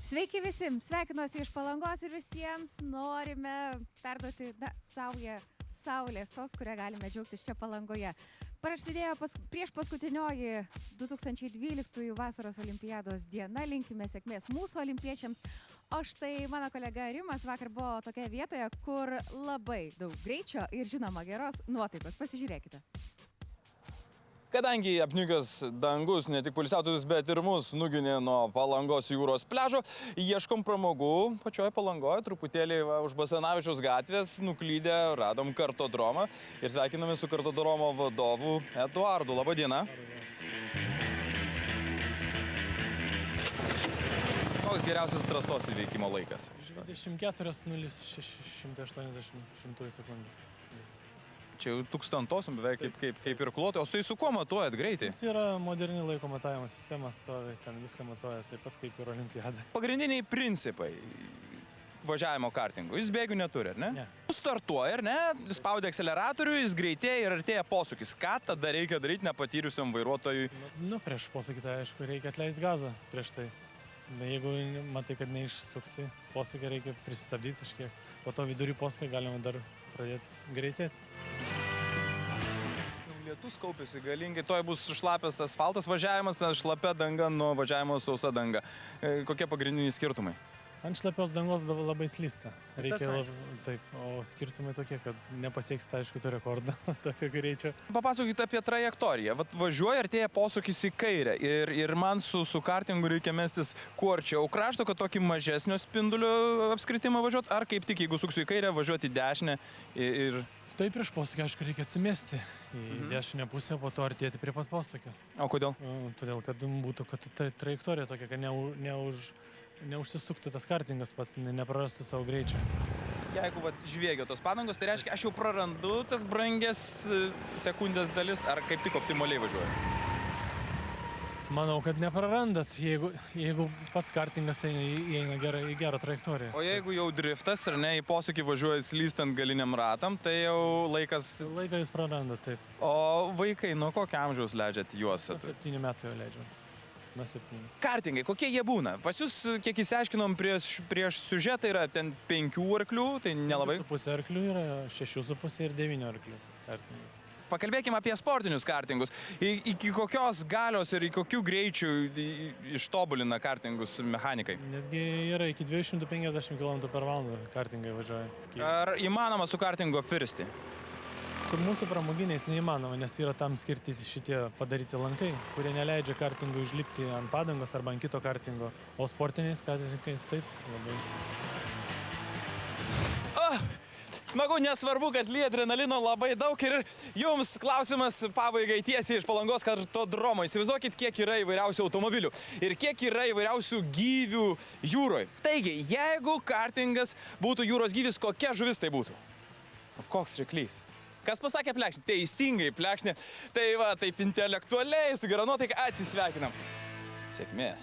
Sveiki visi, sveikinuosi iš Palangos ir visiems norime perduoti saują saulės tos, kurią galime džiaugtis čia Palangoje. Prasidėjo prieš paskutinioji 2012 vasaros olimpiados diena, linkime sėkmės mūsų olimpiečiams. O štai mano kolega Rimas vakar buvo tokia vietoje, kur labai daug greičio ir žinoma geros nuotaikos. Pasižiūrėkite. Kadangi apniukęs dangus ne tik poilsiautojus, bet ir mus nuginė nuo Palangos jūros pliažo, ieškom pramogų pačioje Palangoje, truputėlį už Basanavičiaus gatvės nuklydę radom kartodromą ir sveikiname su kartodromo vadovu Eduardu. Labą dieną. Koks geriausias trasos įveikimo laikas? 24,0680 sekundžių. Čia jau tūkstantosiam beveik kaip ir klotė. O tai su kuo matuojat greitai? Tai yra moderni laiko matavimo sistema, ten viską matuoja taip pat kaip ir olimpiada. Pagrindiniai principai važiavimo kartingo. Jis bėgių neturi, ar ne? Ne. Startuoja, ar ne? Spaudė akceleratorių, jis greitėja ir artėja posūkis. Ką tada reikia daryti nepatyrusiam vairuotojui? Prieš posūkį tai aišku reikia atleisti gazą prieš tai. Bet jeigu matai, kad neišsuksi posūkį, reikia pristabdyti kažkiek. Po to vidury posūkį galima dar pradėti greitėti. Lietus kaupiasi galingai, toj bus šlapės asfaltas važiavimas, šlapia danga nuo važiavimo sausa danga. Kokie pagrindiniai skirtumai? Ant šlapios dangos labai slysta. Taip, o skirtumai tokie, kad nepasieks, aišku, to rekordą, tokio greičio. Papasakokite apie trajektoriją. Važiuoja, artėja posūkis į kairę ir man su kartingu reikia mestis kuo arčiau krašto, kad tokį mažesnio spindulio apskritimą važiuoti, ar kaip tik, jeigu suksiu į kairę, važiuoti į dešinę ir... Tai prieš posūkį, aišku, reikia atsimesti į dešinę pusę, po to artėti prie pat posūkio. O kodėl? Todėl, kad būtų trajektorija tokia, kad neužsistuktų tas kartingas pats, neprarastų savo greičio. Jeigu žviegia tos padangos, tai reiškia, aš jau prarandu tas brangias sekundės dalis, ar kaip tik optimaliai važiuoju? Manau, kad neprarandat, jeigu pats kartingas įeina į gerą trajektoriją. O jeigu jau driftas, ar ne, į posūkį važiuoja slystant galiniam ratam, tai jau laikas... Laiką jūs prarandat, taip. O vaikai, nuo kokio amžiaus leidžiat juos? Nuo 7 metų jau leidžiu. Nuo 7. Kartingai, kokie jie būna? Pas jūs, kiek įsiaiškinom prieš siužetą, yra ten 5 arklių, tai nelabai... 5,5 arklių yra, 6,5 ir 9 arklių kartingai. Pakalbėkime apie sportinius kartingus. Iki kokios galios ir į kokių greičių ištobulina kartingus mechanikai? Netgi yra iki 250 km/h kartingai važiuoja. Ar įmanoma su kartingo firsti? Su mūsų pramoginiais neįmanoma, nes yra tam skirti šitie padaryti lankai, kurie neleidžia kartingui užlipti ant padangos arba ant kito kartingo. O sportiniais kartingais taip labai. Smagu, nesvarbu, kad lyja adrenalino labai daug ir jums klausimas pabaigai tiesiai iš Palangos kartodromo. Įsivaizduokit, kiek yra įvairiausių automobilių ir kiek yra įvairiausių gyvių jūroje. Taigi, jeigu kartingas būtų jūros gyvis, kokia žuvis tai būtų? Koks ryklys? Kas pasakė plekšnį? Teisingai plekšnį. Tai va, taip intelektualiai, su gera nuotaika atsisveikinam. Sėkmės.